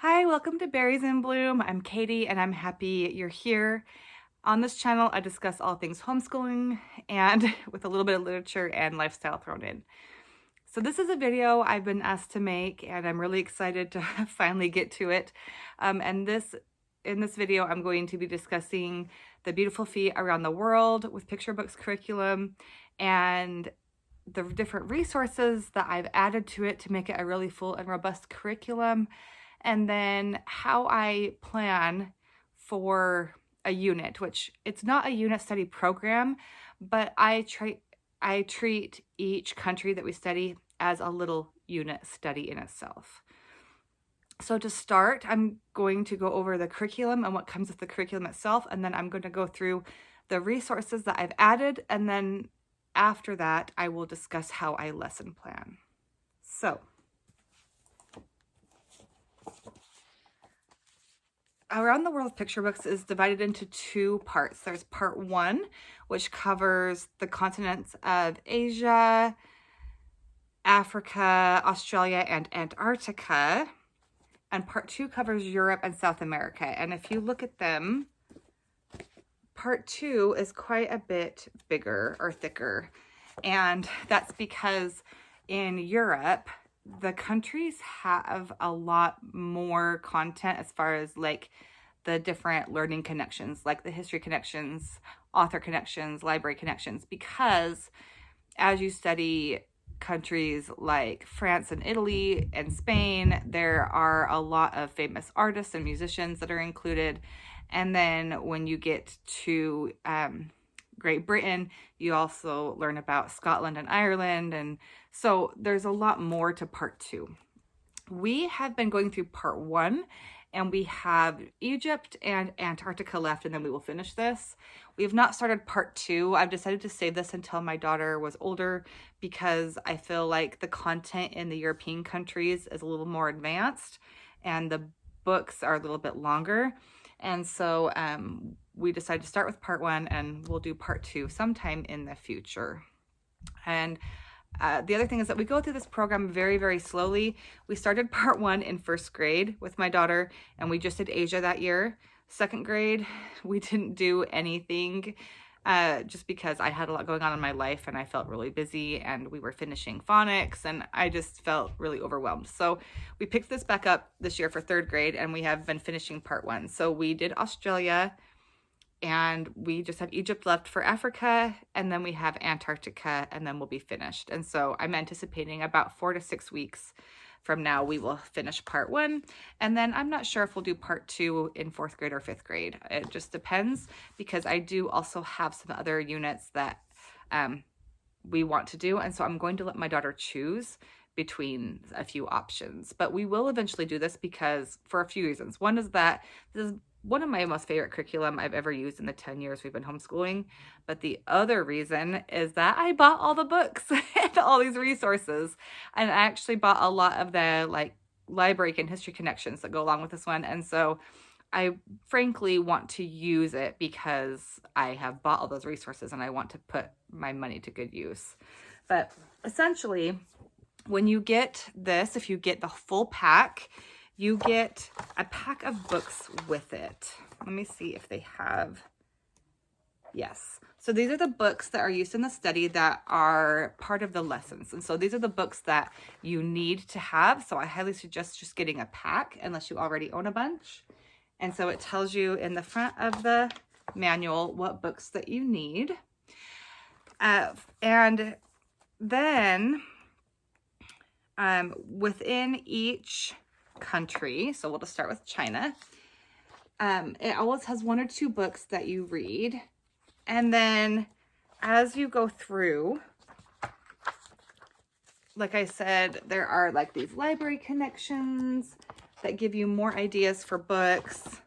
Hi, welcome to Berries in Bloom. I'm Katie and I'm happy you're here. On this channel, I discuss all things homeschooling and with a little bit of literature and lifestyle thrown in. So this is a video I've been asked to make and I'm really excited to finally get to it. In this video, I'm going to be discussing the beautiful feet around the world with picture books curriculum and the different resources that I've added to it to make it a really full and robust curriculum, and then how I plan for a unit, which it's not a unit study program, but I treat each country that we study as a little unit study in itself. So to start, I'm going to go over the curriculum and what comes with the curriculum itself, and then I'm going to go through the resources that I've added, and then after that, I will discuss how I lesson plan. So, Around the World Picture Books is divided into two parts. There's part one, which covers the continents of Asia, Africa, Australia, and Antarctica. And part two covers Europe and South America. And if you look at them, part two is quite a bit bigger or thicker. And that's because in Europe, the countries have a lot more content as far as like the different learning connections, like the history connections, author connections, library connections, because as you study countries like France and Italy and Spain, there are a lot of famous artists and musicians that are included. And then when you get to Great Britain, you also learn about Scotland and Ireland. And so there's a lot more to part two. We have been going through part one, and we have Egypt and Antarctica left, and then we will finish this. We have not started part two. I've decided to save this until my daughter was older because I feel like the content in the European countries is a little more advanced and the books are a little bit longer. And so we decided to start with part one, and we'll do part two sometime in the future. And the other thing is that we go through this program very, very slowly. We started part one in first grade with my daughter, and we just did Asia that year. Second grade, we didn't do anything just because I had a lot going on in my life and I felt really busy, and we were finishing phonics and I just felt really overwhelmed. So we picked this back up this year for third grade, and we have been finishing part one. So we did Australia, and we just have Egypt left for Africa, and then we have Antarctica, and then we'll be finished. And so I'm anticipating about 4 to 6 weeks from now, we will finish part one. And then I'm not sure if we'll do part two in fourth grade or fifth grade. It just depends, because I do also have some other units that we want to do. And so I'm going to let my daughter choose between a few options. But we will eventually do this because for a few reasons. One is that this is one of my most favorite curriculum I've ever used in the 10 years we've been homeschooling. But the other reason is that I bought all the books and all these resources. And I actually bought a lot of the like library and history connections that go along with this one. And so I frankly want to use it because I have bought all those resources and I want to put my money to good use. But essentially, when you get this, if you get the full pack, you get a pack of books with it. Let me see if they have. Yes. So these are the books that are used in the study that are part of the lessons. And so these are the books that you need to have. So I highly suggest just getting a pack unless you already own a bunch. And so it tells you in the front of the manual what books that you need. And then within each country, so we'll just start with China, it always has 1 or 2 books that you read, and then as you go through, like I said, there are like these library connections that give you more ideas for books.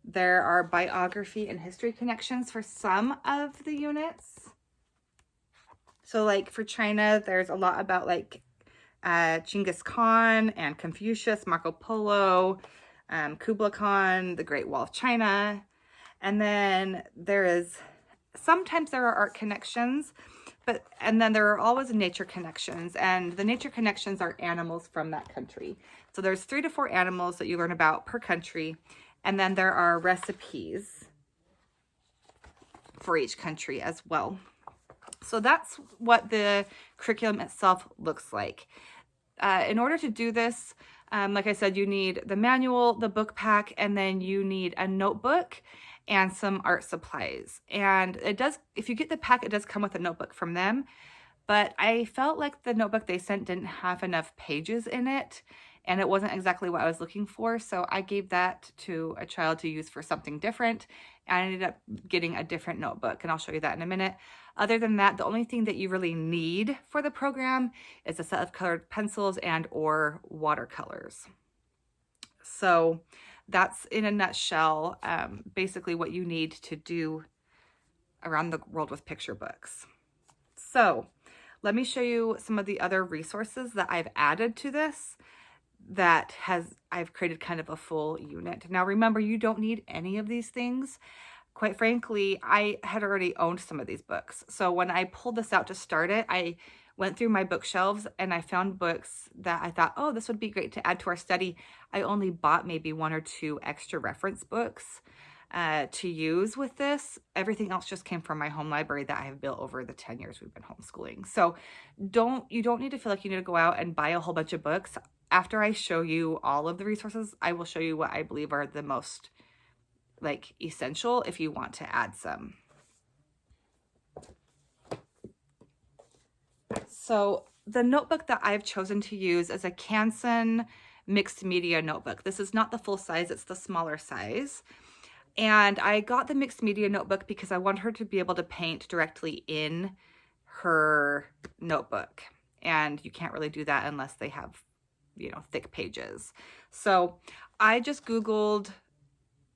There are biography and history connections for some of the units. So like for China, there's a lot about like Genghis Khan and Confucius, Marco Polo, Kublai Khan, the Great Wall of China. And then there is sometimes there are art connections, and then there are always nature connections, and the nature connections are animals from that country. So there's 3 to 4 animals that you learn about per country, and then there are recipes for each country as well. So that's what the curriculum itself looks like. In order to do this, like I said, you need the manual, the book pack, and then you need a notebook and some art supplies. And it does, if you get the pack, it does come with a notebook from them. But I felt like the notebook they sent didn't have enough pages in it, and it wasn't exactly what I was looking for. So I gave that to a child to use for something different. And I ended up getting a different notebook, and I'll show you that in a minute. Other than that, the only thing that you really need for the program is a set of colored pencils and or watercolors. So that's, in a nutshell, basically what you need to do around the world with picture books. So let me show you some of the other resources that I've added to this that I've created kind of a full unit. Now remember, you don't need any of these things. Quite frankly, I had already owned some of these books. So when I pulled this out to start it, I went through my bookshelves and I found books that I thought, oh, this would be great to add to our study. I only bought maybe 1 or 2 extra reference books to use with this. Everything else just came from my home library that I have built over the 10 years we've been homeschooling. So you don't need to feel like you need to go out and buy a whole bunch of books. After I show you all of the resources, I will show you what I believe are the most essential if you want to add some. So the notebook that I've chosen to use is a Canson mixed media notebook. This is not the full size, it's the smaller size. And I got the mixed media notebook because I want her to be able to paint directly in her notebook. And you can't really do that unless they have, thick pages. So I just Googled,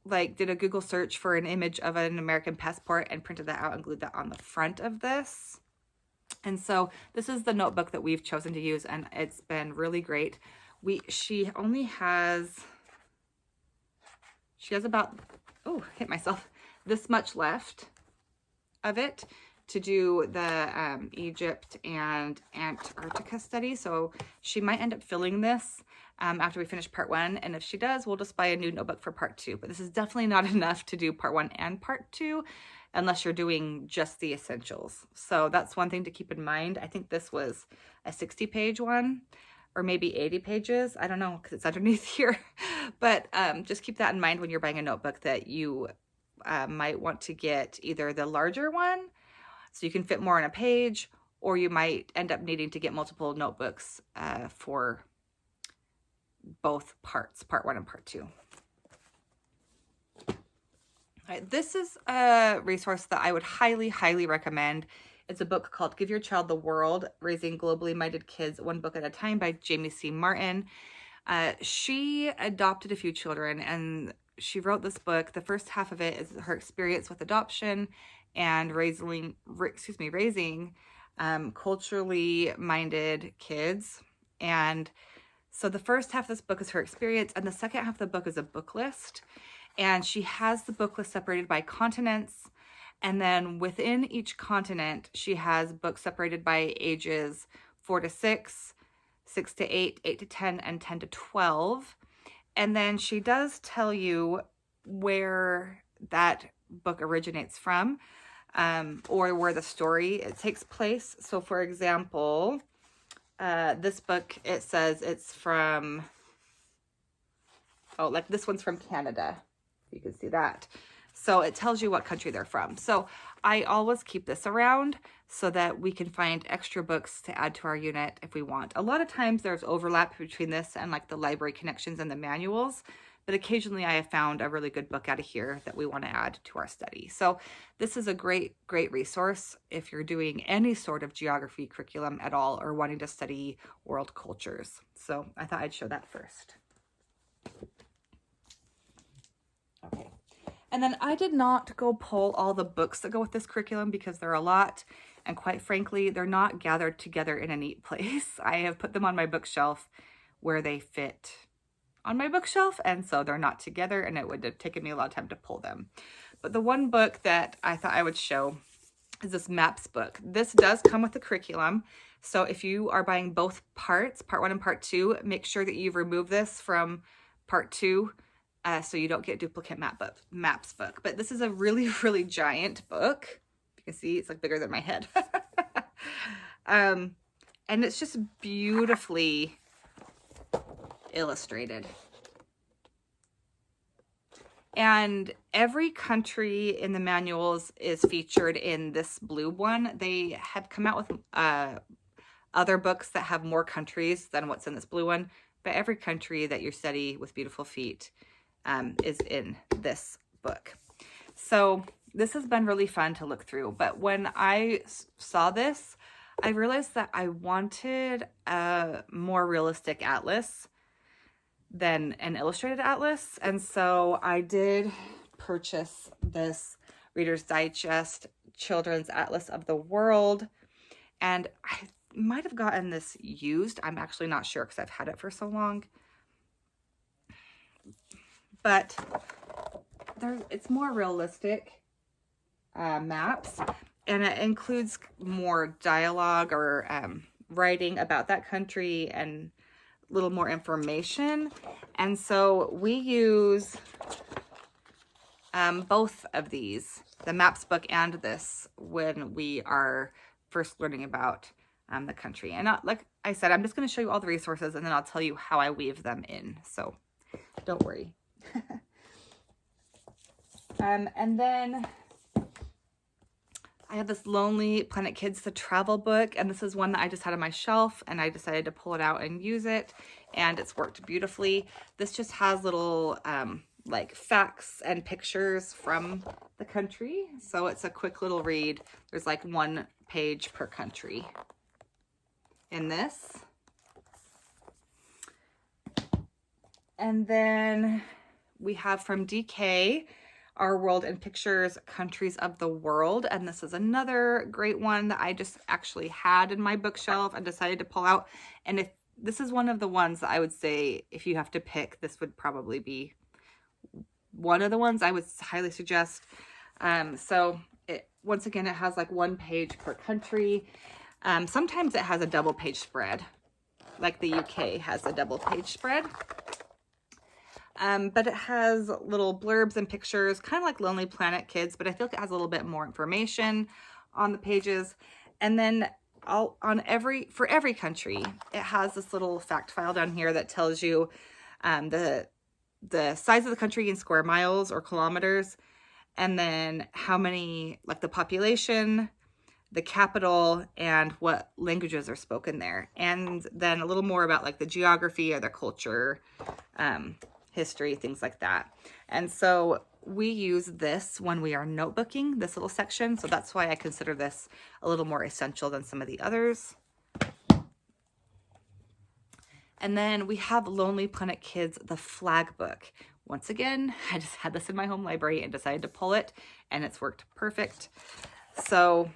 did a Google search for an image of an American passport and printed that out and glued that on the front of this. And so this is the notebook that we've chosen to use, and it's been really great. She has about, hit myself, this much left of it to do the Egypt and Antarctica study. So she might end up filling this after we finish part 1. And if she does, we'll just buy a new notebook for part 2. But this is definitely not enough to do part 1 and part 2 unless you're doing just the essentials. So that's one thing to keep in mind. I think this was a 60-page one, or maybe 80 pages. I don't know, because it's underneath here. But just keep that in mind when you're buying a notebook, that you might want to get either the larger one so you can fit more on a page, or you might end up needing to get multiple notebooks for both parts, part 1 and part 2. All right, this is a resource that I would highly, highly recommend. It's a book called Give Your Child the World, Raising Globally Minded Kids One Book at a Time by Jamie C. Martin. She adopted a few children, and she wrote this book. The first half of it is her experience with adoption and raising culturally minded kids. And so the first half of this book is her experience, and the second half of the book is a book list. And she has the book list separated by continents. And then within each continent, she has books separated by ages 4 to 6, 6 to 8, 8 to 10, and 10 to 12. And then she does tell you where that book originates from, or where the story takes place. So for example, this book, it says it's from, this one's from Canada. You can see that. So it tells you what country they're from. So I always keep this around so that we can find extra books to add to our unit if we want. A lot of times there's overlap between this and the library connections and the manuals, but occasionally I have found a really good book out of here that we want to add to our study. So this is a great, great resource if you're doing any sort of geography curriculum at all or wanting to study world cultures. So I thought I'd show that first. Okay. And then I did not go pull all the books that go with this curriculum because there are a lot. And quite frankly, they're not gathered together in a neat place. I have put them on my bookshelf where they fit on my bookshelf. And so they're not together, and it would have taken me a lot of time to pull them. But the one book that I thought I would show is this maps book. This does come with the curriculum. So if you are buying both parts, part 1 and part 2, make sure that you've removed this from part 2 so you don't get duplicate maps book. But this is a really, really giant book. You can see it's like bigger than my head. And it's just beautifully illustrated. And every country in the manuals is featured in this blue one. They have come out with other books that have more countries than what's in this blue one, but every country that you study with beautiful feet is in this book. So this has been really fun to look through. But when I saw this, I realized that I wanted a more realistic atlas than an illustrated atlas. And so I did purchase this Reader's Digest Children's Atlas of the World. And I might have gotten this used. I'm actually not sure because I've had it for so long. But it's more realistic maps. And it includes more dialogue or writing about that country and little more information. And so we use both of these, the maps book and this, when we are first learning about the country. And like I said, I'm just going to show you all the resources and then I'll tell you how I weave them in. So don't worry. And then I have this Lonely Planet Kids, the travel book, and this is one that I just had on my shelf and I decided to pull it out and use it, and it's worked beautifully. This just has little like facts and pictures from the country, so it's a quick little read. There's like 1 page per country in this. And then we have from DK, Our World in Pictures, Countries of the World. And this is another great one that I just actually had in my bookshelf and decided to pull out. And if this is one of the ones that I would say, if you have to pick, this would probably be one of the ones I would highly suggest. So once again, it has like 1 page per country. Sometimes it has a double page spread, like the UK has a double page spread. But it has little blurbs and pictures, kind of like Lonely Planet Kids, but I feel like it has a little bit more information on the pages. And then for every country, it has this little fact file down here that tells you the size of the country in square miles or kilometers, and then how many, like the population, the capital, and what languages are spoken there. And then a little more about like the geography or the culture, history, things like that. And so we use this when we are notebooking, this little section. So that's why I consider this a little more essential than some of the others. And then we have Lonely Planet Kids, the flag book. Once again, I just had this in my home library and decided to pull it, and it's worked perfect. So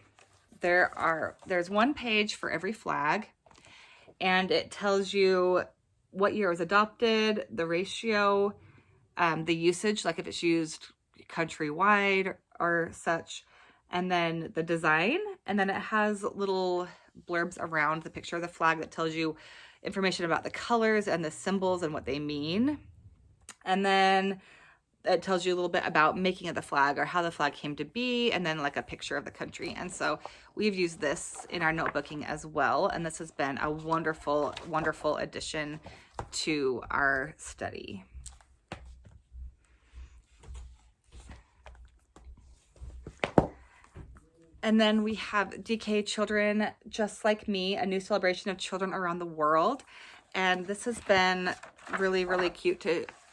there's 1 page for every flag, and it tells you what year it was adopted, the ratio, the usage, like if it's used countrywide or such, and then the design. And then it has little blurbs around the picture of the flag that tells you information about the colors and the symbols and what they mean. And then it tells you a little bit about making of the flag or how the flag came to be, and then like a picture of the country. And so we've used this in our notebooking as well. And this has been a wonderful, wonderful addition to our study. And then we have DK Children Just Like Me, a new celebration of children around the world. And this has been really, really cute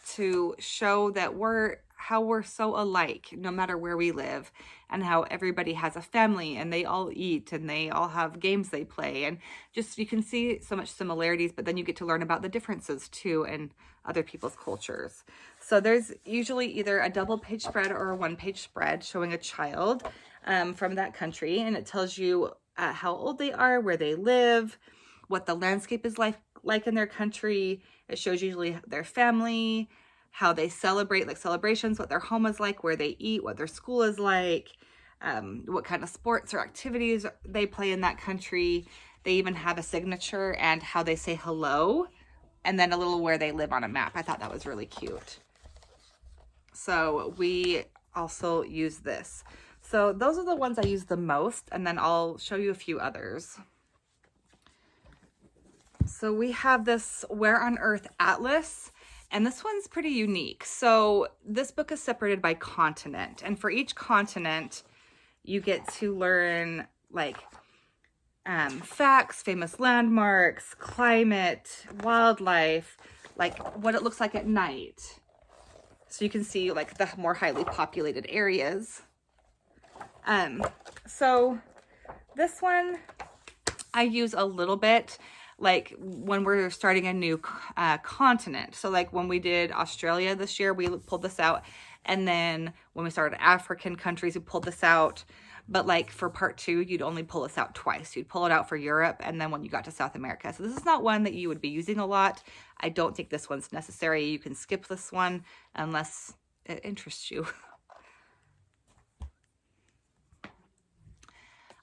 to show that how we're so alike no matter where we live, and how everybody has a family and they all eat and they all have games they play, and just you can see so much similarities, but then you get to learn about the differences too in other people's cultures. So there's usually either a double page spread or a 1 page spread showing a child from that country, and it tells you how old they are, where they live, what the landscape is like in their country. It shows usually their family, how they celebrate, like celebrations, what their home is like, where they eat, what their school is like, what kind of sports or activities they play in that country. They even have a signature and how they say hello, and then a little where they live on a map. I thought that was really cute. So we also use this. So those are the ones I use the most, and then I'll show you a few others. So we have this Where on Earth Atlas, and this one's pretty unique. So this book is separated by continent, and for each continent, you get to learn like facts, famous landmarks, climate, wildlife, like what it looks like at night. So you can see like the more highly populated areas. So this one I use a little bit like when we're starting a new continent. So like when we did Australia this year, we pulled this out. And then when we started African countries, we pulled this out. But like for part 2, you'd only pull this out twice. You'd pull it out for Europe and then when you got to South America. So this is not one that you would be using a lot. I don't think this one's necessary. You can skip this one unless it interests you.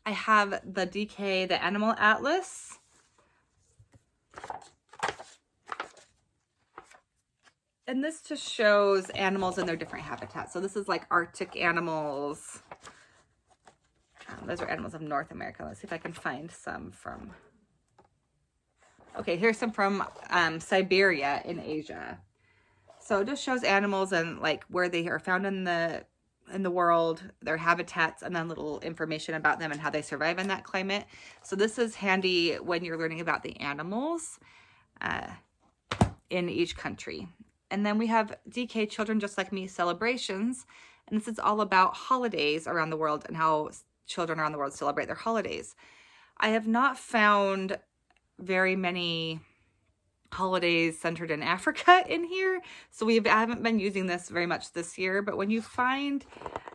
I have the DK, the Animal Atlas. And this just shows animals in their different habitats. So this is like Arctic animals. Those are animals of North America. Let's see if I can find some from... Okay, here's some from Siberia in Asia. So it just shows animals and like where they are found in the world, their habitats, and then little information about them and how they survive in that climate. So this is handy when you're learning about the animals in each country. And then we have DK Children Just Like Me celebrations. And this is all about holidays around the world and how children around the world celebrate their holidays. I have not found very many holidays centered in Africa in here. So I haven't been using this very much this year, but when you find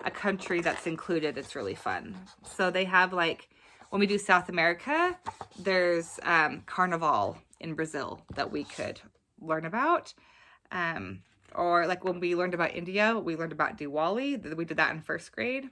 a country that's included, it's really fun. So they have like, when we do South America, there's Carnival in Brazil that we could learn about. Or like when we learned about India, we learned about Diwali. We did that in 1st grade.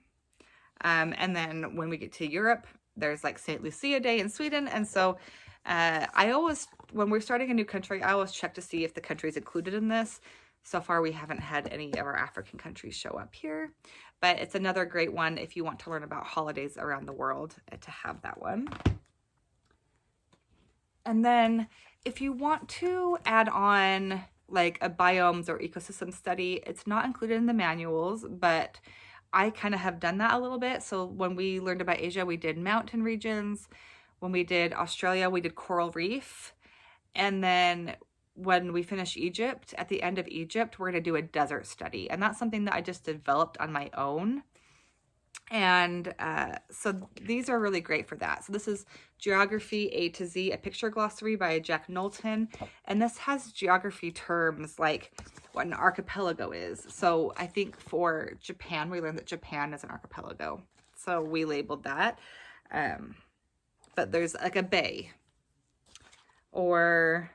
And then when we get to Europe, there's like St. Lucia Day in Sweden. And so I always, when we're starting a new country, I always check to see if the country is included in this. So far, we haven't had any of our African countries show up here. But it's another great one if you want to learn about holidays around the world, to have that one. And then if you want to add on like a biomes or ecosystem study, it's not included in the manuals, but I kind of have done that a little bit. So when we learned about Asia, we did mountain regions. When we did Australia, we did coral reef. And then when we finish Egypt, at the end of Egypt, we're going to do a desert study. And that's something that I just developed on my own. And so these are really great for that. So this is Geography A to Z, a picture glossary by Jack Knowlton. And this has geography terms like what an archipelago is. So I think for Japan, we learned that Japan is an archipelago. So we labeled that. But there's like a bay or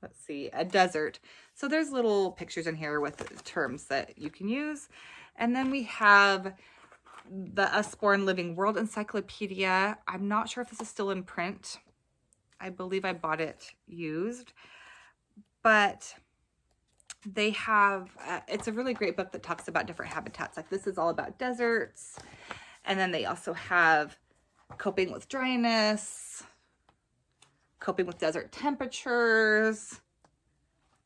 let's see, a desert. So there's little pictures in here with terms that you can use. And then we have the Usborne Living World Encyclopedia. I'm not sure if this is still in print. I believe I bought it used, but they have, it's a really great book that talks about different habitats. Like this is all about deserts. And then they also have coping with dryness, coping with desert temperatures,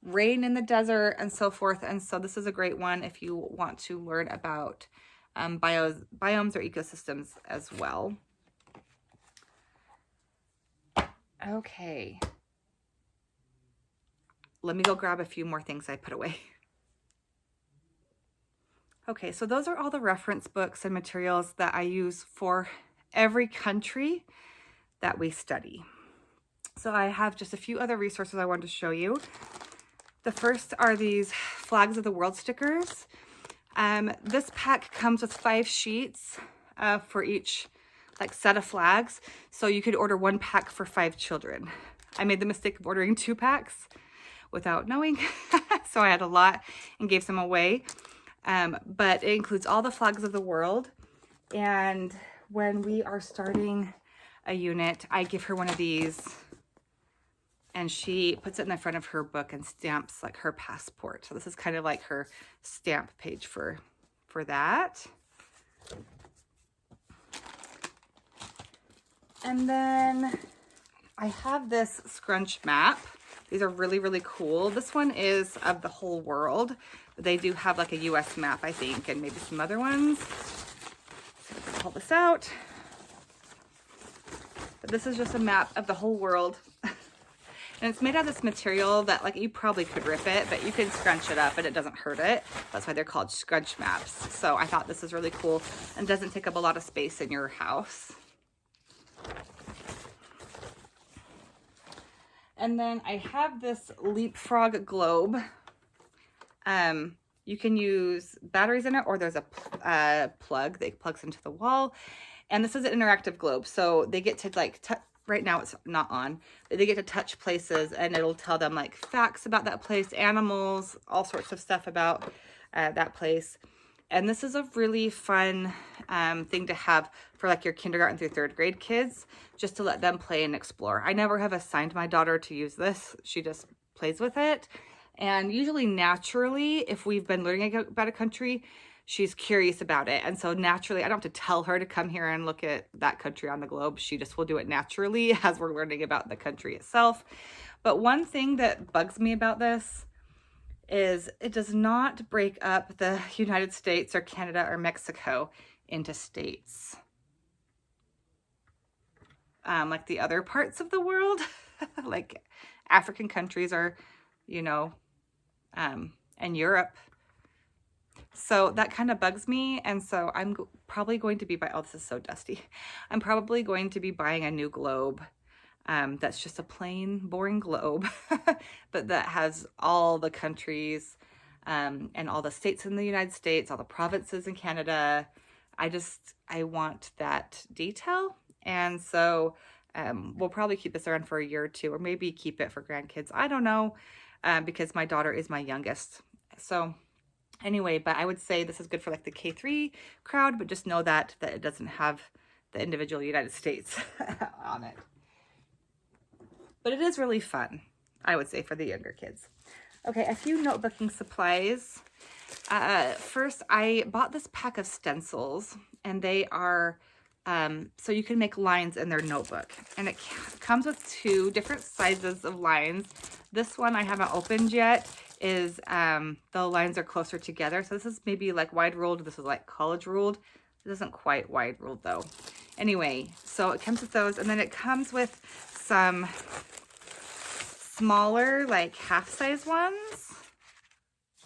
rain in the desert, and so forth. And so this is a great one if you want to learn about biomes or ecosystems as well. Okay. Let me go grab a few more things I put away. Okay, so those are all the reference books and materials that I use for every country that we study. So I have just a few other resources I wanted to show you. The first are these Flags of the World stickers. This pack comes with 5 sheets for each like set of flags. So you could order 1 pack for 5 children. I made the mistake of ordering 2 packs without knowing. So I had a lot and gave some away. But it includes all the flags of the world. And when we are starting a unit, I give her one of these, and she puts it in the front of her book and stamps like her passport. So this is kind of like her stamp page for that. And then I have this scrunch map. These are really, really cool. This one is of the whole world. But they do have like a US map, I think, and maybe some other ones. So I'm gonna pull this out. But this is just a map of the whole world. And it's made out of this material that, like, you probably could rip it, but you can scrunch it up and it doesn't hurt it. That's why they're called scrunch maps. So I thought this is really cool and doesn't take up a lot of space in your house. And then I have this leapfrog globe. You can use batteries in it, or there's a plug that plugs into the wall. And this is an interactive globe. So they get to like right now it's not on, but they get to touch places and it'll tell them like facts about that place, animals, all sorts of stuff about that place. And this is a really fun thing to have for like your kindergarten through 3rd grade kids, just to let them play and explore. I never have assigned my daughter to use this. She just plays with it. And usually naturally, if we've been learning about a country, she's curious about it. And so naturally, I don't have to tell her to come here and look at that country on the globe. She just will do it naturally as we're learning about the country itself. But one thing that bugs me about this is it does not break up the United States or Canada or Mexico into states. Like the other parts of the world, like African countries are, you know, and Europe. So that kind of bugs me. And so I'm probably going to be oh, this is so dusty. I'm probably going to be buying a new globe. That's just a plain, boring globe, but that has all the countries and all the states in the United States, all the provinces in Canada. I want that detail. And so we'll probably keep this around for a year or two, or maybe keep it for grandkids. I don't know, because my daughter is my youngest. So anyway, but I would say this is good for like the K3 crowd, but just know that it doesn't have the individual United States on it. But it is really fun, I would say, for the younger kids. Okay, a few notebooking supplies. First, I bought this pack of stencils, and they are, so you can make lines in their notebook. And it comes with 2 different sizes of lines. This one I haven't opened yet is, the lines are closer together. So this is maybe like wide ruled. This is like college ruled. It isn't quite wide ruled though. Anyway, so it comes with those, and then it comes with some smaller, like half-size ones,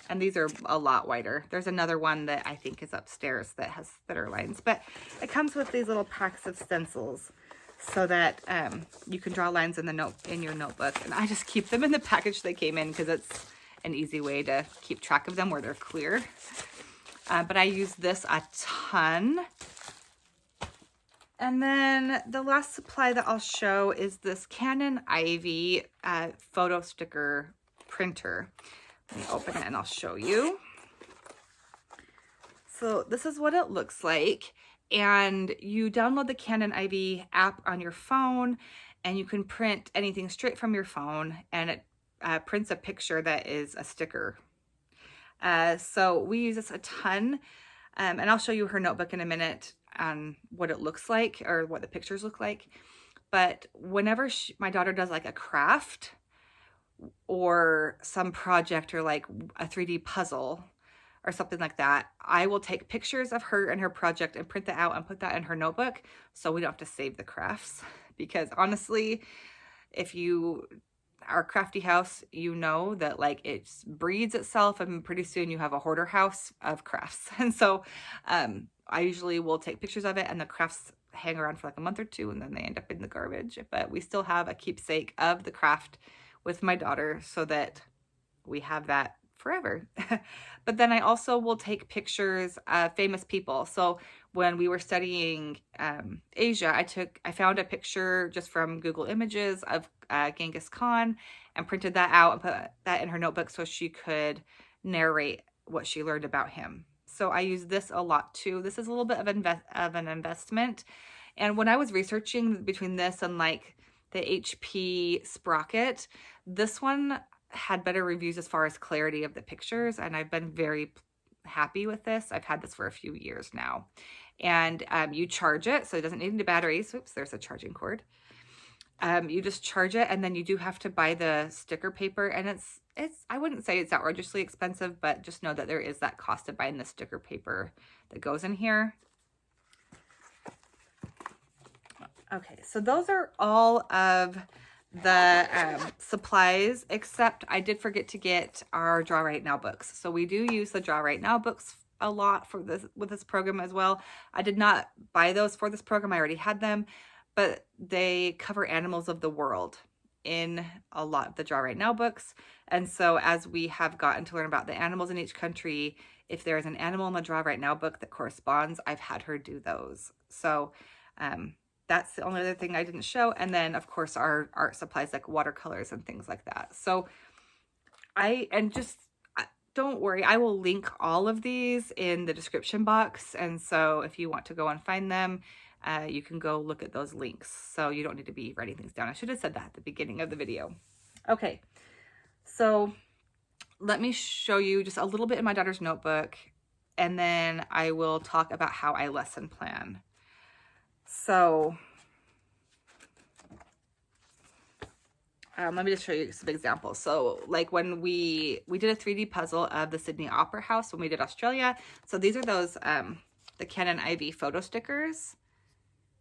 and these are a lot wider. There's another one that I think is upstairs that has thinner lines, but it comes with these little packs of stencils so that you can draw lines in your notebook. And I just keep them in the package they came in because it's an easy way to keep track of them where they're clear. But I use this a ton. And then the last supply that I'll show is this Canon Ivy photo sticker printer. Let me open it and I'll show you. So this is what it looks like. And you download the Canon Ivy app on your phone, and you can print anything straight from your phone, and it prints a picture that is a sticker. So we use this a ton, and I'll show you her notebook in a minute on what it looks like, or what the pictures look like. But whenever my daughter does like a craft or some project, or like a 3D puzzle or something like that, I will take pictures of her and her project and print that out and put that in her notebook, so we don't have to save the crafts. Because honestly, if you are a crafty house, you know that like it breeds itself, and pretty soon you have a hoarder house of crafts. And so I usually will take pictures of it, and the crafts hang around for like a month or 2, and then they end up in the garbage. But we still have a keepsake of the craft with my daughter, so that we have that forever. But then I also will take pictures of famous people. So when we were studying Asia, I found a picture just from Google Images of Genghis Khan and printed that out and put that in her notebook so she could narrate what she learned about him. So I use this a lot too. This is a little bit of an investment. And when I was researching between this and like the HP Sprocket, this one had better reviews as far as clarity of the pictures, and I've been very happy with this. I've had this for a few years now. And you charge it, so it doesn't need any batteries. Oops, there's a charging cord. You just charge it, and then you do have to buy the sticker paper, and it's I wouldn't say it's outrageously expensive, but just know that there is that cost of buying the sticker paper that goes in here. Okay, so those are all of the supplies, except I did forget to get our Draw Right Now books. So we do use the Draw Right Now books a lot for this with this program as well. I did not buy those for this program. I already had them, but they cover animals of the world in a lot of the Draw Right Now books. And so as we have gotten to learn about the animals in each country, if there is an animal in the Draw Right Now book that corresponds, I've had her do those. So that's the only other thing I didn't show. And then of course our art supplies like watercolors and things like that. So don't worry, I will link all of these in the description box. And so if you want to go and find them, you can go look at those links. So you don't need to be writing things down. I should have said that at the beginning of the video. Okay, so let me show you just a little bit in my daughter's notebook, and then I will talk about how I lesson plan. So let me just show you some examples. So like when we did a 3D puzzle of the Sydney Opera House when we did Australia. So these are those, the Canon IV photo stickers.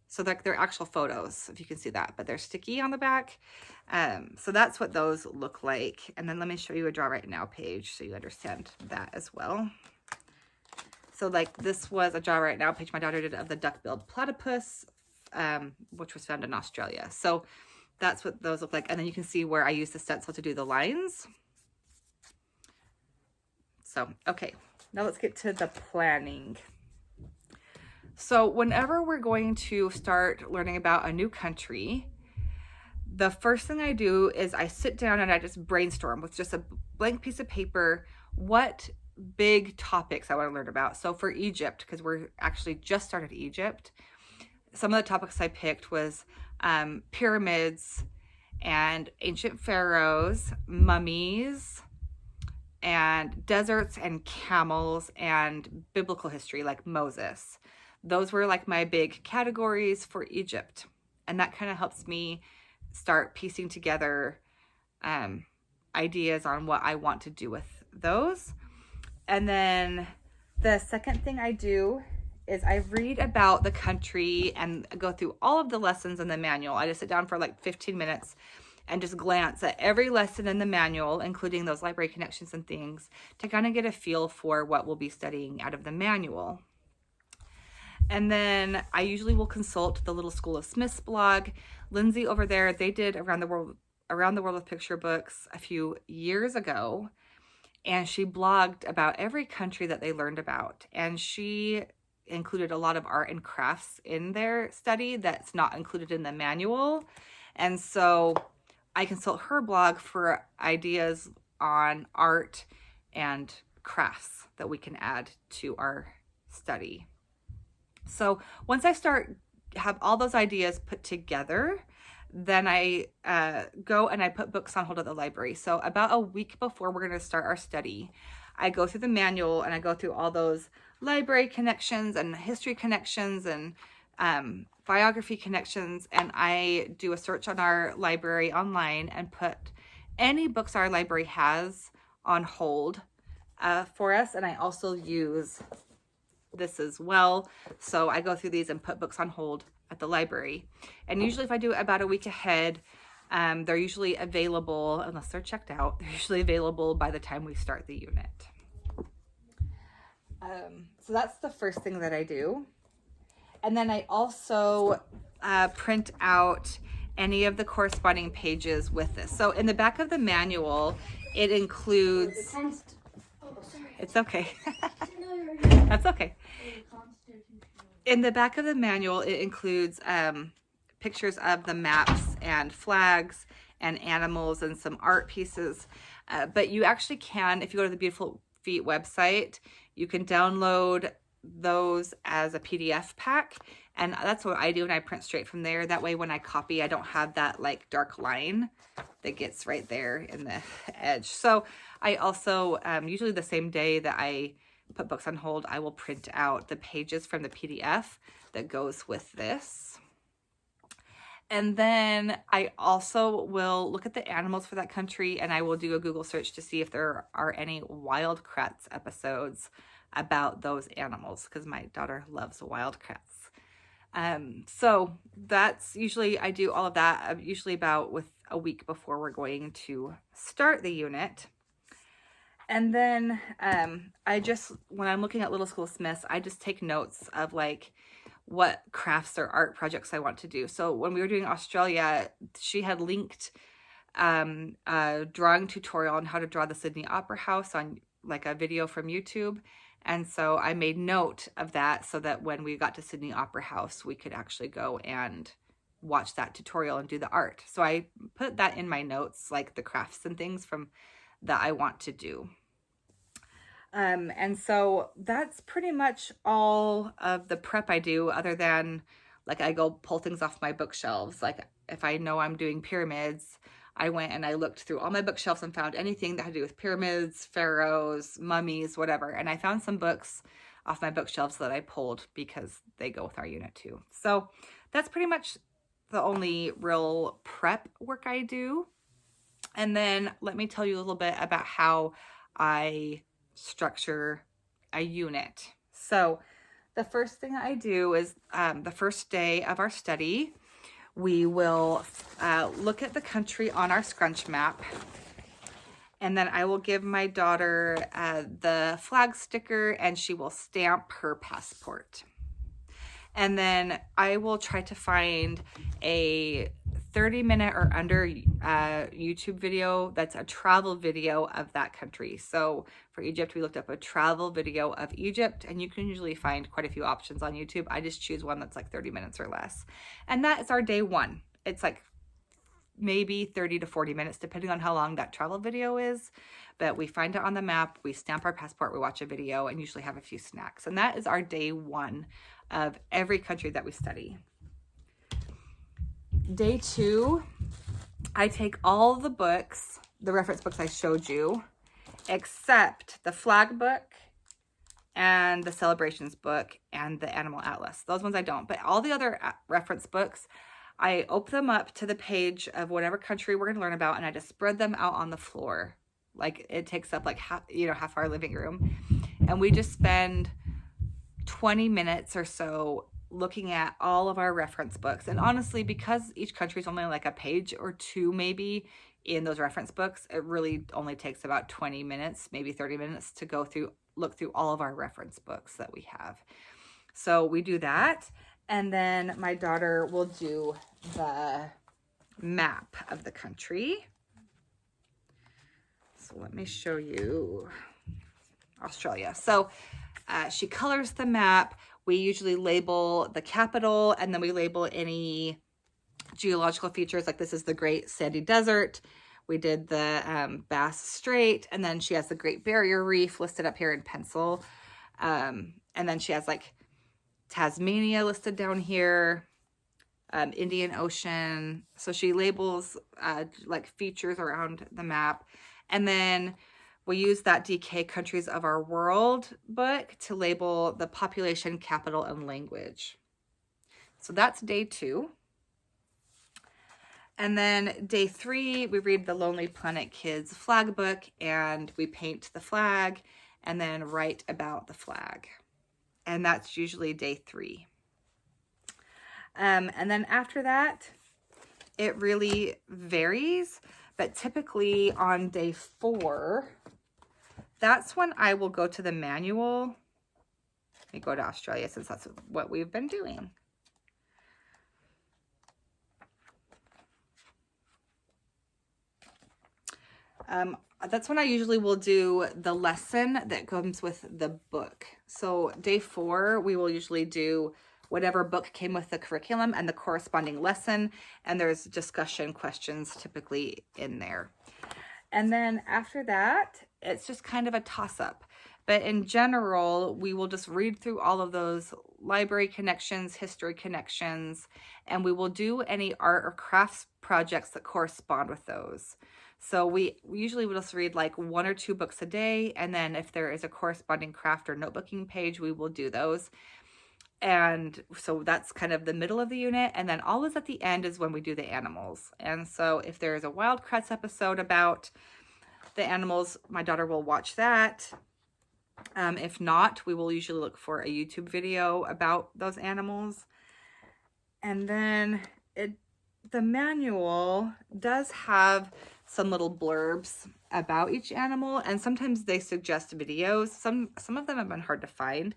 So they're actual photos, if you can see that, but they're sticky on the back. So that's what those look like. And then let me show you a Draw Right Now page so you understand that as well. So like this was a Draw Right Now page my daughter did of the duck-billed platypus, which was found in Australia. So that's what those look like. And then you can see where I use the stencil to do the lines. So, okay, now let's get to the planning. So whenever we're going to start learning about a new country, the first thing I do is I sit down and I just brainstorm with just a blank piece of paper what big topics I want to learn about. So for Egypt, because we're actually just started Egypt, some of the topics I picked was pyramids and ancient pharaohs, mummies, and deserts and camels, and biblical history like Moses. Those were like my big categories for Egypt. And that kind of helps me start piecing together ideas on what I want to do with those. And then the second thing I do is I read about the country and go through all of the lessons in the manual. I just sit down for like 15 minutes and just glance at every lesson in the manual, including those library connections and things, to kind of get a feel for what we'll be studying out of the manual. And then I usually will consult the Little School of Smith's blog. Lindsay over there, they did Around the World with Picture Books a few years ago. And she blogged about every country that they learned about. And she included a lot of art and crafts in their study that's not included in the manual. And so I consult her blog for ideas on art and crafts that we can add to our study. So once I have all those ideas put together, then I go and I put books on hold at the library. So about a week before we're going to start our study, I go through the manual and I go through all those library connections and history connections and biography connections, and I do a search on our library online and put any books our library has on hold for us. And I also use this as well. So I go through these and put books on hold at the library. And usually if I do it about a week ahead, they're usually available, unless they're checked out, they're usually available by the time we start the unit. So that's the first thing that I do. And then I also print out any of the corresponding pages with this. So in the back of the manual, it includes... It's okay. That's okay. In the back of the manual, it includes pictures of the maps and flags and animals and some art pieces. But you actually can, if you go to the Beautiful Feet website, you can download those as a PDF pack. And that's what I do, and I print straight from there. That way when I copy, I don't have that like dark line that gets right there in the edge. So I also, usually the same day that I put books on hold, I will print out the pages from the PDF that goes with this. And then I also will look at the animals for that country, and I will do a Google search to see if there are any Wild Kratts episodes about those animals, because my daughter loves Wild Kratts. So that's usually, I do all of that usually about with a week before we're going to start the unit. And then I just, when I'm looking at Little School Smiths, I just take notes of like what crafts or art projects I want to do. So when we were doing Australia, she had linked a drawing tutorial on how to draw the Sydney Opera House on like a video from YouTube. And so I made note of that so that when we got to Sydney Opera House, we could actually go and watch that tutorial and do the art. So I put that in my notes, like the crafts and things from that I want to do. And so that's pretty much all of the prep I do, other than like I go pull things off my bookshelves. Like if I know I'm doing pyramids, I went and I looked through all my bookshelves and found anything that had to do with pyramids, pharaohs, mummies, whatever. And I found some books off my bookshelves that I pulled because they go with our unit too. So that's pretty much the only real prep work I do. And then let me tell you a little bit about how I structure a unit. So the first thing I do is the first day of our study, we will look at the country on our scrunch map, and then I will give my daughter the flag sticker, and she will stamp her passport. And then I will try to find a 30-minute or under YouTube video that's a travel video of that country. So for Egypt, we looked up a travel video of Egypt, and you can usually find quite a few options on YouTube. I just choose one that's like 30 minutes or less. And that is our day one. It's like maybe 30 to 40 minutes, depending on how long that travel video is. But we find it on the map, we stamp our passport, we watch a video, and usually have a few snacks. And that is our day one of every country that we study. Day two, I take all the books, the reference books I showed you, except the flag book and the celebrations book and the animal atlas. Those ones I don't, but all the other reference books, I open them up to the page of whatever country we're going to learn about, and I just spread them out on the floor. Like it takes up like half our living room, and we just spend 20 minutes or so looking at all of our reference books. And honestly, because each country is only like a page or two maybe in those reference books, it really only takes about 20 minutes, maybe 30 minutes to look through all of our reference books that we have. So we do that, and then my daughter will do the map of the country. So let me show you Australia. So she colors the map. We usually label the capital, and then we label any geological features. Like this is the Great Sandy Desert. We did the Bass Strait, and then she has the Great Barrier Reef listed up here in pencil. And then she has like Tasmania listed down here, Indian Ocean. So she labels like features around the map. And then we use that DK Countries of Our World book to label the population, capital, and language. So that's day two. And then day three, we read the Lonely Planet Kids flag book, and we paint the flag and then write about the flag. And that's usually day three. And then after that, it really varies, but typically on day four, that's when I will go to the manual. Let me go to Australia since that's what we've been doing. That's when I usually will do the lesson that comes with the book. So day four, we will usually do whatever book came with the curriculum and the corresponding lesson. And there's discussion questions typically in there. And then after that, it's just kind of a toss-up. But in general, we will just read through all of those library connections, history connections, and we will do any art or crafts projects that correspond with those. So we usually will just read like 1 or 2 books a day, and then if there is a corresponding craft or notebooking page, we will do those. And so that's kind of the middle of the unit, and then always at the end is when we do the animals. And so if there is a Wild Kratts episode about the animals, my daughter will watch that. If not, we will usually look for a YouTube video about those animals. And then the manual does have some little blurbs about each animal, and sometimes they suggest videos. Some of them have been hard to find.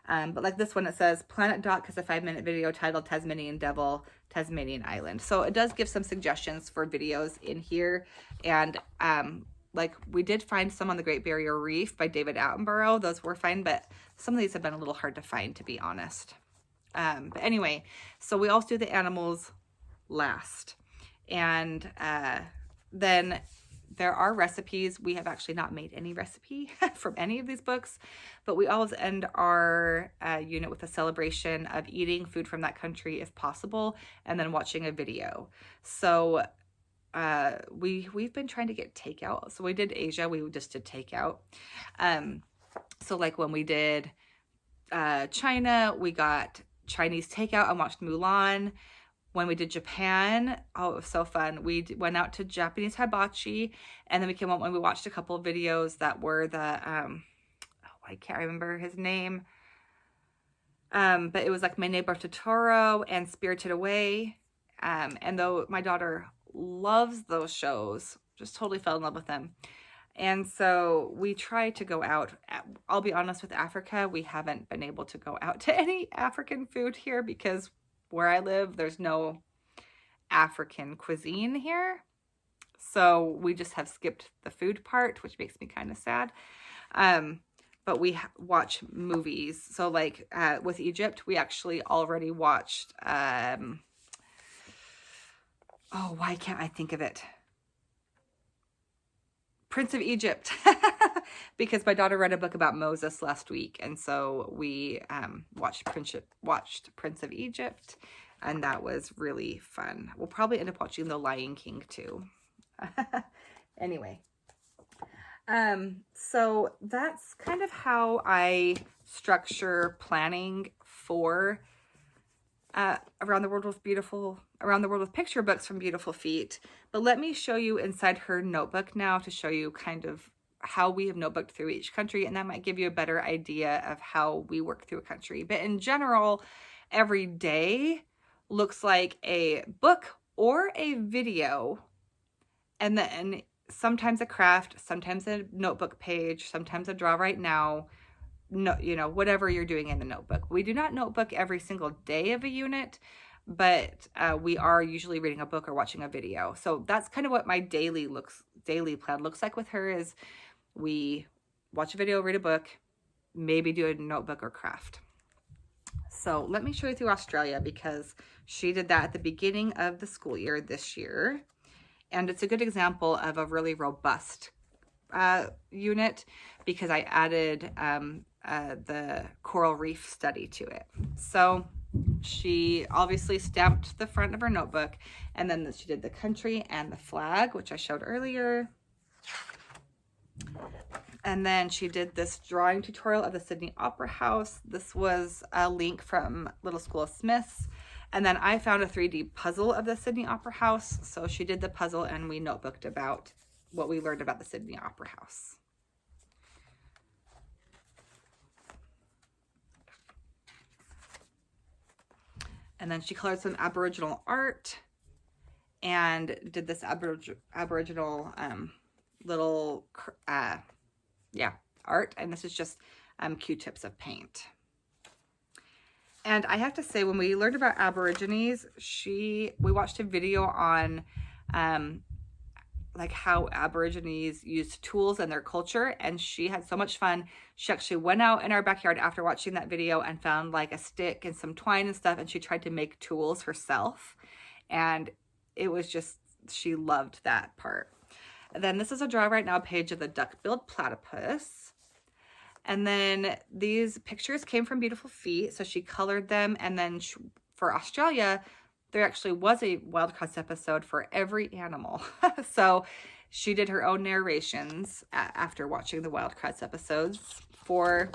But like this one, it says Planet Doc has a 5-minute video titled Tasmanian Devil, Tasmanian Island. So it does give some suggestions for videos in here. And like we did find some on the Great Barrier Reef by David Attenborough. Those were fine, but some of these have been a little hard to find, to be honest. But anyway, so we also do the animals last. And then there are recipes. We have actually not made any recipe from any of these books, but we always end our unit with a celebration of eating food from that country if possible, and then watching a video. So we've been trying to get takeout. So we did Asia, we just did takeout. So like when we did China, we got Chinese takeout and watched Mulan. When we did Japan, oh, it was so fun. We went out to Japanese hibachi, and then we came home and we watched a couple of videos that were the, I can't remember his name. But it was like My Neighbor Totoro and Spirited Away. And though my daughter loves those shows, just totally fell in love with them. And so we try to go out. I'll be honest, with Africa, we haven't been able to go out to any African food here because where I live, there's no African cuisine here. So we just have skipped the food part, which makes me kind of sad. But we watch movies. So like with Egypt, we actually already watched, oh, why can't I think of it? Prince of Egypt. Because my daughter read a book about Moses last week, and so we watched Prince of Egypt, and that was really fun. We'll probably end up watching The Lion King too. Anyway, so that's kind of how I structure planning for Around the World with Picture Books from Beautiful Feet. But let me show you inside her notebook now to show you kind of how we have notebooked through each country, and that might give you a better idea of how we work through a country. But in general, every day looks like a book or a video, and then sometimes a craft, sometimes a notebook page, sometimes a draw right now, no, you know, whatever you're doing in the notebook. We do not notebook every single day of a unit, but we are usually reading a book or watching a video. So that's kind of what my daily plan looks like with her is we watch a video, read a book, maybe do a notebook or craft. So let me show you through Australia because she did that at the beginning of the school year this year. And it's a good example of a really robust unit because I added the coral reef study to it. So she obviously stamped the front of her notebook, and then she did the country and the flag, which I showed earlier. And then she did this drawing tutorial of the Sydney Opera House. This was a link from Little School of Smiths. And then I found a 3D puzzle of the Sydney Opera House. So she did the puzzle and we notebooked about what we learned about the Sydney Opera House. And then she colored some Aboriginal art and did this Aboriginal little, art. And this is just Q-tips of paint. And I have to say, when we learned about Aborigines, we watched a video on like how Aborigines used tools in their culture, and she had so much fun. She actually went out in our backyard after watching that video and found like a stick and some twine and stuff, and she tried to make tools herself, and it was just, she loved that part. And then this is a Draw Right Now page of the duck-billed platypus. And then these pictures came from Beautiful Feet, so she colored them, and then for Australia, there actually was a Wild Kratts episode for every animal. So she did her own narrations after watching the Wild Kratts episodes for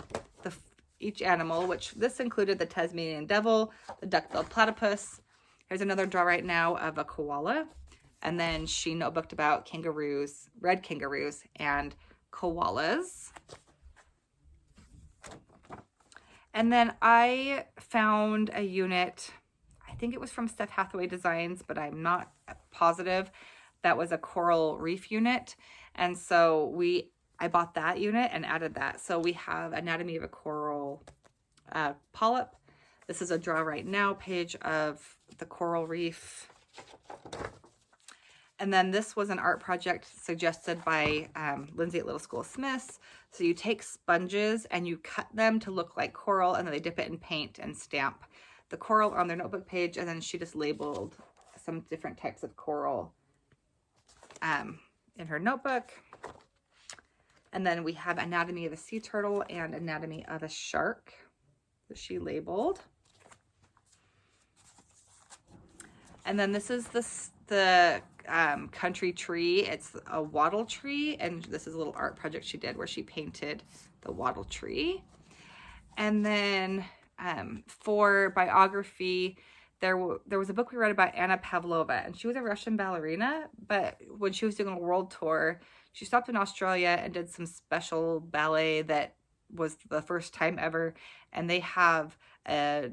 each animal, which this included the Tasmanian devil, the duck-billed platypus. Here's another Draw Right Now of a koala. And then she notebooked about kangaroos, red kangaroos, and koalas. And then I found a unit, I think it was from Steph Hathaway Designs, but I'm not positive. That was a coral reef unit. And so I bought that unit and added that. So we have Anatomy of a Coral Polyp. This is a Draw Right Now page of the coral reef. And then this was an art project suggested by Lindsay at Little School of Smiths. So you take sponges and you cut them to look like coral, and then they dip it in paint and stamp the coral on their notebook page. And then she just labeled some different types of coral in her notebook. And then we have Anatomy of a Sea Turtle and Anatomy of a Shark that she labeled. And then this is the country tree. It's a wattle tree, and this is a little art project she did where she painted the wattle tree. And then for biography, there was a book we read about Anna Pavlova, and she was a Russian ballerina, but when she was doing a world tour, she stopped in Australia and did some special ballet that was the first time ever. And they have a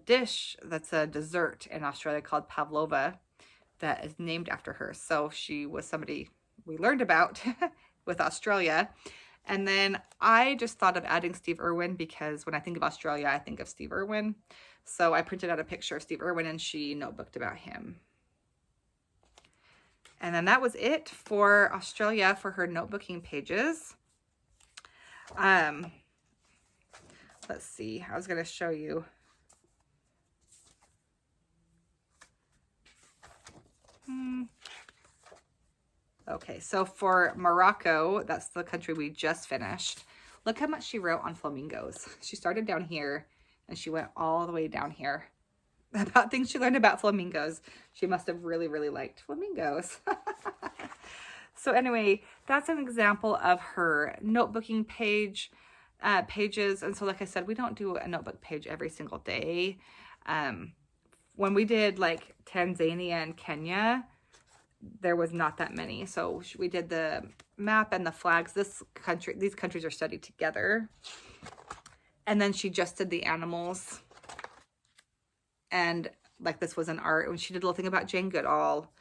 dish that's a dessert in Australia called pavlova that is named after her. So she was somebody we learned about with Australia. And then I just thought of adding Steve Irwin, because when I think of Australia, I think of Steve Irwin. So I printed out a picture of Steve Irwin and she notebooked about him. And then that was it for Australia for her notebooking pages. Let's see, I was going to show you. Okay, so for Morocco, that's the country we just finished. Look how much she wrote on flamingos. She started down here and she went all the way down here about things she learned about flamingos. She must have really, really liked flamingos. So anyway, that's an example of her notebooking pages. And so like I said, we don't do a notebook page every single day. When we did like Tanzania and Kenya, there was not that many. So we did the map and the flags. These countries are studied together. And then she just did the animals. And like this was an art. And she did a little thing about Jane Goodall.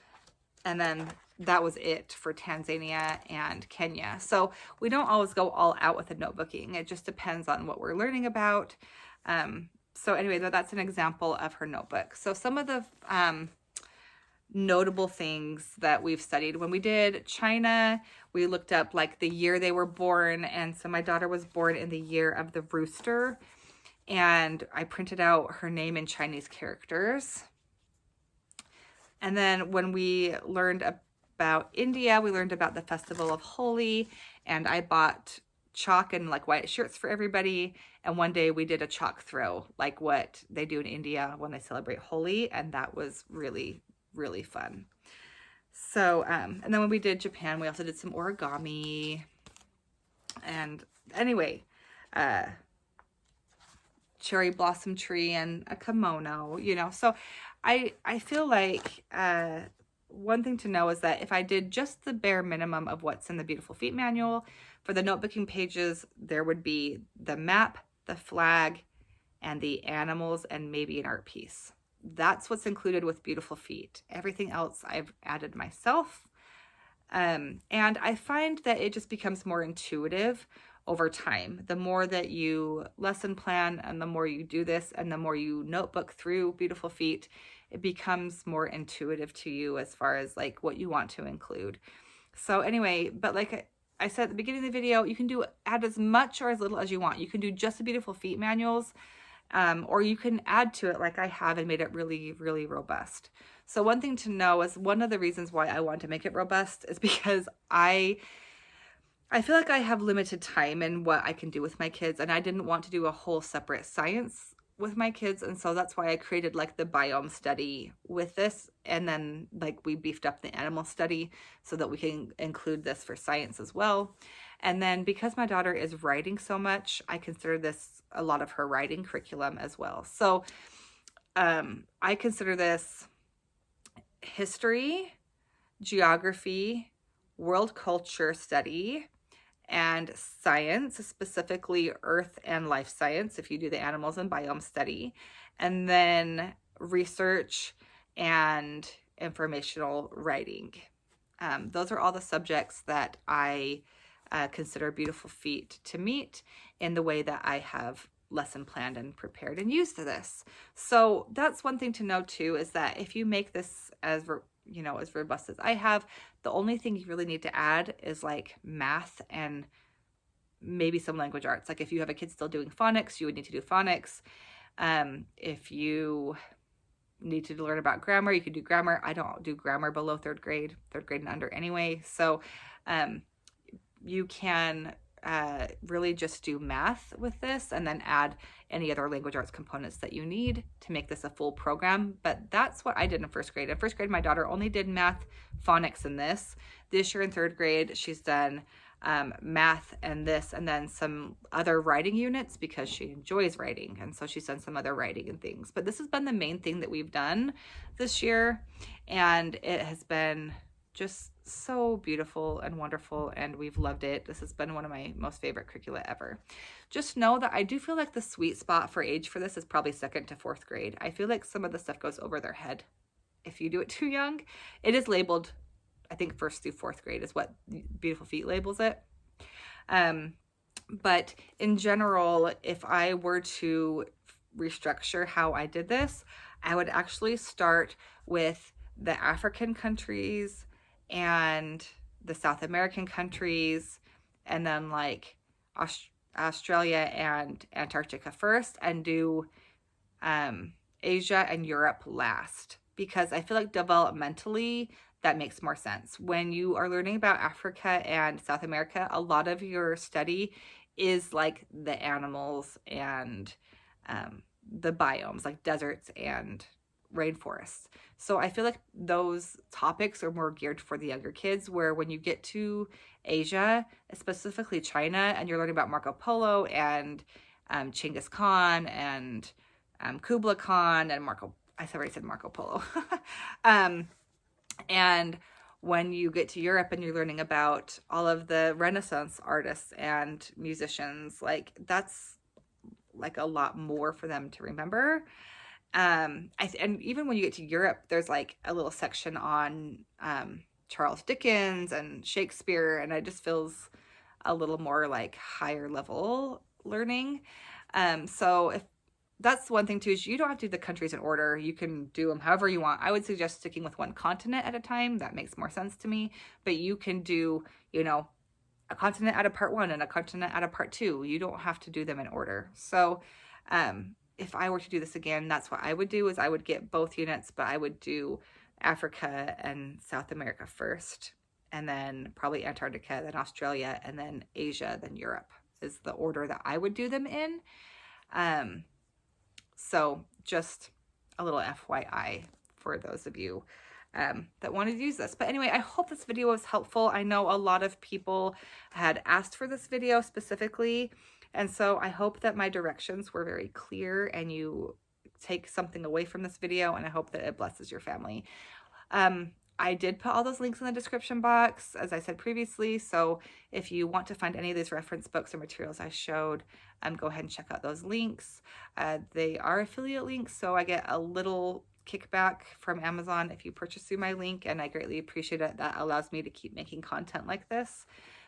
And then that was it for Tanzania and Kenya. So we don't always go all out with the notebooking. It just depends on what we're learning about. So anyway, that's an example of her notebook. So some of the notable things that we've studied. When we did China, we looked up like the year they were born. And so my daughter was born in the year of the rooster. And I printed out her name in Chinese characters. And then when we learned about India, we learned about the festival of Holi. And I bought chalk and like white shirts for everybody. And one day we did a chalk throw, like what they do in India when they celebrate Holi. And that was really, really fun. So, and then when we did Japan, we also did some origami. And anyway, cherry blossom tree and a kimono, you know. So I feel like one thing to know is that if I did just the bare minimum of what's in the Beautiful Feet manual, for the notebooking pages, there would be the map, the flag, and the animals, and maybe an art piece. That's what's included with Beautiful Feet. Everything else I've added myself. And I find that it just becomes more intuitive over time. The more that you lesson plan and the more you do this and the more you notebook through Beautiful Feet, it becomes more intuitive to you as far as like what you want to include. So anyway, but like I said at the beginning of the video, you can add as much or as little as you want. You can do just the Beautiful Feet manuals, or you can add to it like I have and made it really, really robust. So one thing to know is one of the reasons why I want to make it robust is because I feel like I have limited time in what I can do with my kids, and I didn't want to do a whole separate science with my kids, and so that's why I created like the biome study with this, and then like we beefed up the animal study so that we can include this for science as well. And then because my daughter is writing so much, I consider this a lot of her writing curriculum as well. So I consider this history, geography, world culture study, and science, specifically earth and life science, if you do the animals and biome study, and then research and informational writing. Those are all the subjects that I consider Beautiful Feet to meet in the way that I have lesson planned and prepared and used this. So that's one thing to know too, is that if you make this as as robust as I have, the only thing you really need to add is like math and maybe some language arts. Like if you have a kid still doing phonics, you would need to do phonics. If you need to learn about grammar, you could do grammar. I don't do grammar below third grade and under anyway. So you can really just do math with this and then add any other language arts components that you need to make this a full program. But that's what I did in first grade. In first grade, my daughter only did math, phonics, and this. This year in third grade, she's done math and this, and then some other writing units because she enjoys writing. And so she's done some other writing and things. But this has been the main thing that we've done this year. And it has been just so beautiful and wonderful, and we've loved it. This has been one of my most favorite curricula ever. Just know that I do feel like the sweet spot for age for this is probably second to fourth grade. I feel like some of the stuff goes over their head if you do it too young. It is labeled, I think, first through fourth grade is what Beautiful Feet labels it. But in general, if I were to restructure how I did this, I would actually start with the African countries and the South American countries, and then like Australia and Antarctica first, and do Asia and Europe last, because I feel like developmentally that makes more sense. When you are learning about Africa and South America, a lot of your study is like the animals and the biomes, like deserts and rainforests. So I feel like those topics are more geared for the younger kids, where when you get to Asia, specifically China, and you're learning about Marco Polo and Genghis Khan and Kublai Khan and I already said Marco Polo. And when you get to Europe and you're learning about all of the Renaissance artists and musicians, like that's like a lot more for them to remember. And even when you get to Europe, there's like a little section on Charles Dickens and Shakespeare, and it just feels a little more like higher level learning. So if that's one thing too, is you don't have to do the countries in order. You can do them however you want. I would suggest sticking with one continent at a time. That makes more sense to me. But you can do, a continent out of part 1 and a continent out of part 2. You don't have to do them in order. So if I were to do this again, that's what I would do, is I would get both units, but I would do Africa and South America first, and then probably Antarctica, then Australia, and then Asia, then Europe is the order that I would do them in. So just a little FYI for those of you that wanted to use this. But anyway, I hope this video was helpful. I know a lot of people had asked for this video specifically, and so I hope that my directions were very clear and you take something away from this video, and I hope that it blesses your family. I did put all those links in the description box, as I said previously, so if you want to find any of these reference books or materials I showed, go ahead and check out those links. They are affiliate links, so I get a little kickback from Amazon if you purchase through my link, and I greatly appreciate it. That allows me to keep making content like this.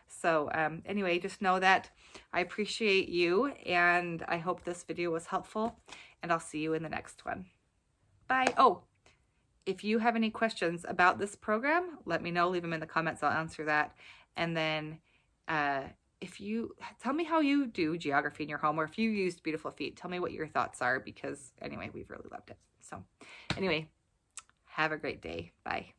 So anyway, just know that I appreciate you, and I hope this video was helpful, and I'll see you in the next one. Bye. Oh, if you have any questions about this program, let me know. Leave them in the comments. I'll answer that. And then if you tell me how you do geography in your home, or if you used Beautiful Feet, tell me what your thoughts are, because anyway, we've really loved it. So anyway, have a great day. Bye.